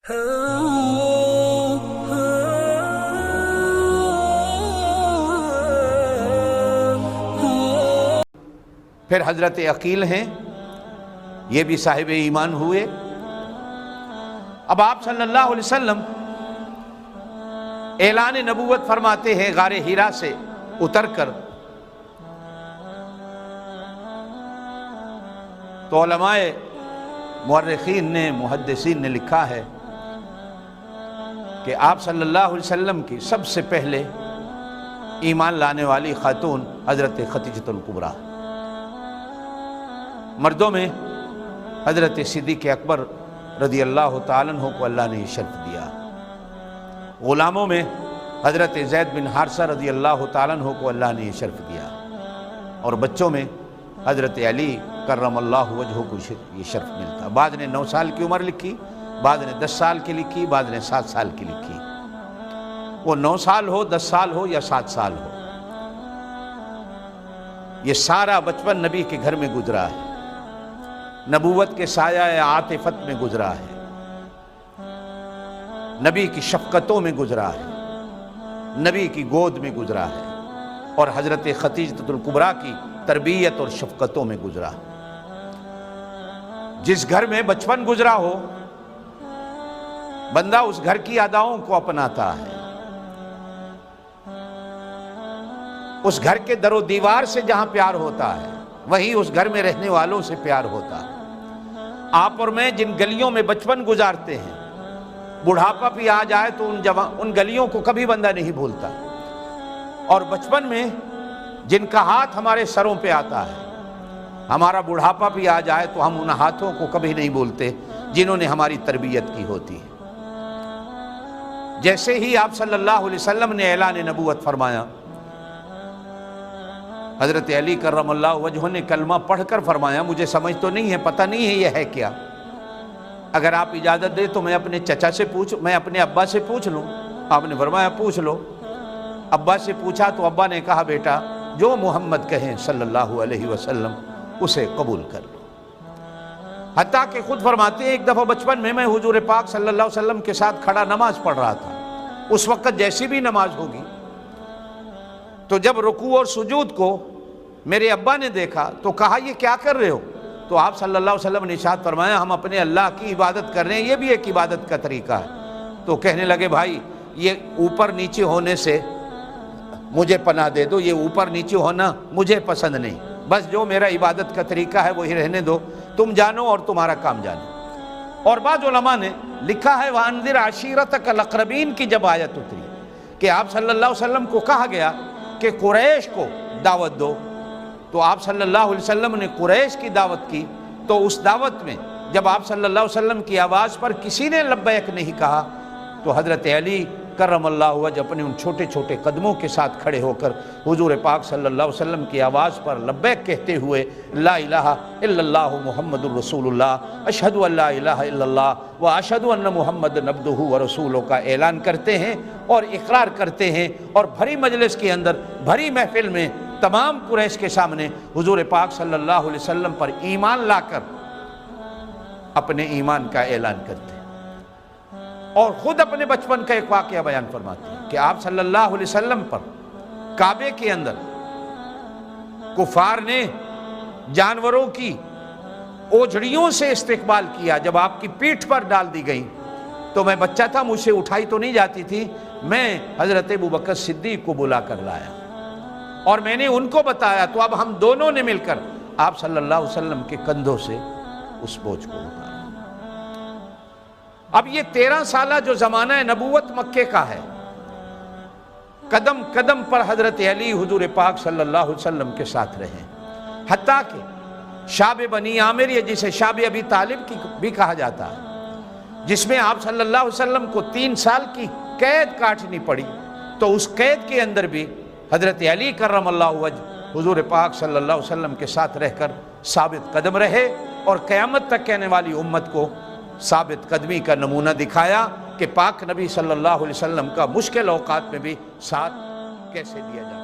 پھر حضرت عقیل ہیں، یہ بھی صاحب ایمان ہوئے۔ اب آپ صلی اللہ علیہ وسلم اعلان نبوت فرماتے ہیں غار حرا سے اتر کر، تو علماء مورخین نے، محدثین نے لکھا ہے کہ آپ صلی اللہ علیہ وسلم کی سب سے پہلے ایمان لانے والی خاتون حضرت خدیجہ الکبریٰ، مردوں میں حضرت صدیق اکبر رضی اللہ تعالیٰ عنہ کو اللہ نے یہ شرف دیا، غلاموں میں حضرت زید بن حارثہ رضی اللہ تعالیٰ عنہ کو اللہ نے یہ شرف دیا، اور بچوں میں حضرت علی کرم اللہ وجہہ کو یہ شرف ملتا۔ بعض نے 9 سال کی عمر لکھی، بعض نے 10 سال کی لکھی، بعض نے 7 سال کی لکھی۔ وہ 9 سال ہو، 10 سال ہو یا 7 سال ہو، یہ سارا بچپن نبی کے گھر میں گزرا ہے، نبوت کے سایہ عاطفت میں گزرا ہے، نبی کی شفقتوں میں گزرا ہے، نبی کی گود میں گزرا ہے، اور حضرت خدیجہ الکبریٰ کی تربیت اور شفقتوں میں گزرا۔ جس گھر میں بچپن گزرا ہو، بندہ اس گھر کی اداؤں کو اپناتا ہے، اس گھر کے در و دیوار سے جہاں پیار ہوتا ہے وہیں اس گھر میں رہنے والوں سے پیار ہوتا ہے۔ آپ اور میں جن گلیوں میں بچپن گزارتے ہیں، بڑھاپا بھی آ جائے تو ان گلیوں کو کبھی بندہ نہیں بھولتا، اور بچپن میں جن کا ہاتھ ہمارے سروں پہ آتا ہے، ہمارا بڑھاپا بھی آ جائے تو ہم ان ہاتھوں کو کبھی نہیں بھولتے جنہوں نے ہماری تربیت کی ہوتی ہے۔ جیسے ہی آپ صلی اللہ علیہ وسلم نے اعلان نبوت فرمایا، حضرت علی کرم اللہ وجہہ نے کلمہ پڑھ کر فرمایا، مجھے سمجھ تو نہیں ہے، پتہ نہیں ہے یہ ہے کیا، اگر آپ اجازت دیں تو میں اپنے چچا سے میں اپنے ابا سے پوچھ لوں۔ آپ نے فرمایا پوچھ لو۔ ابا سے پوچھا تو ابا نے کہا بیٹا جو محمد کہیں صلی اللہ علیہ وسلم اسے قبول کر لو۔ حتیٰ کہ خود فرماتے ہیں ایک دفعہ بچپن میں حضور پاک صلی اللہ علیہ وسلم کے ساتھ کھڑا نماز پڑھ رہا تھا، اس وقت جیسی بھی نماز ہوگی، تو جب رکوع اور سجود کو میرے ابا نے دیکھا تو کہا یہ کیا کر رہے ہو؟ تو آپ صلی اللہ علیہ وسلم نے ارشاد فرمایا ہم اپنے اللہ کی عبادت کر رہے ہیں، یہ بھی ایک عبادت کا طریقہ ہے۔ تو کہنے لگے بھائی یہ اوپر نیچے ہونے سے مجھے پناہ دے دو، یہ اوپر نیچے ہونا مجھے پسند نہیں، بس جو میرا عبادت کا طریقہ ہے وہی رہنے دو، تم جانو اور تمہارا کام جانو۔ اور بعض علماء نے لکھا ہے وَأَنذِرْ عَشِيرَتَكَ الْأَقْرَبِينَ کی جب آیت اتری کہ آپ صلی اللہ علیہ وسلم کو کہا گیا کہ قریش کو دعوت دو، تو آپ صلی اللہ علیہ وسلم نے قریش کی دعوت کی، تو اس دعوت میں جب آپ صلی اللہ علیہ وسلم کی آواز پر کسی نے لبیک نہیں کہا تو حضرت علی کرم اللہ وجہ اپنے ان چھوٹے چھوٹے قدموں کے ساتھ کھڑے ہو کر حضور پاک صلی اللہ علیہ وسلم کی آواز پر لبیک کہتے ہوئے لا الہ الا اللہ محمد الرسول اللہ اشہد ان لا الہ الا اللہ و اشہد ان محمد عبدہ و رسولہ کا اعلان کرتے ہیں اور اقرار کرتے ہیں، اور بھری مجلس کے اندر، بھری محفل میں تمام قریش کے سامنے حضور پاک صلی اللہ علیہ وسلم پر ایمان لا کر اپنے ایمان کا اعلان کرتے ہیں، اور خود اپنے بچپن کا ایک واقعہ بیان فرماتے ہیں کہ آپ صلی اللہ علیہ وسلم پر کعبے کے اندر کفار نے جانوروں کی اوجھڑیوں سے استقبال کیا، جب آپ کی پیٹھ پر ڈال دی گئی تو میں بچہ تھا، مجھ سے اٹھائی تو نہیں جاتی تھی، میں حضرت ابوبکر صدیق کو بلا کر لایا اور میں نے ان کو بتایا، تو اب ہم دونوں نے مل کر آپ صلی اللہ علیہ وسلم کے کندھوں سے اس بوجھ کو اٹھایا۔ اب یہ 13 سالہ جو زمانہ نبوت مکے کا ہے، قدم قدم پر حضرت علی حضور پاک صلی اللہ علیہ وسلم کے ساتھ رہے، حتیٰ کہ شاب بنی عامر یا جسے شاب ابی طالب کی بھی کہا جاتا ہے، جس میں آپ صلی اللہ علیہ وسلم کو 3 سال کی قید کاٹنی پڑی، تو اس قید کے اندر بھی حضرت علی کرم اللہ وجہ حضور پاک صلی اللہ علیہ وسلم کے ساتھ رہ کر ثابت قدم رہے، اور قیامت تک کہنے والی امت کو ثابت قدمی کا نمونہ دکھایا کہ پاک نبی صلی اللہ علیہ وسلم کا مشکل اوقات میں بھی ساتھ کیسے دیا جائے۔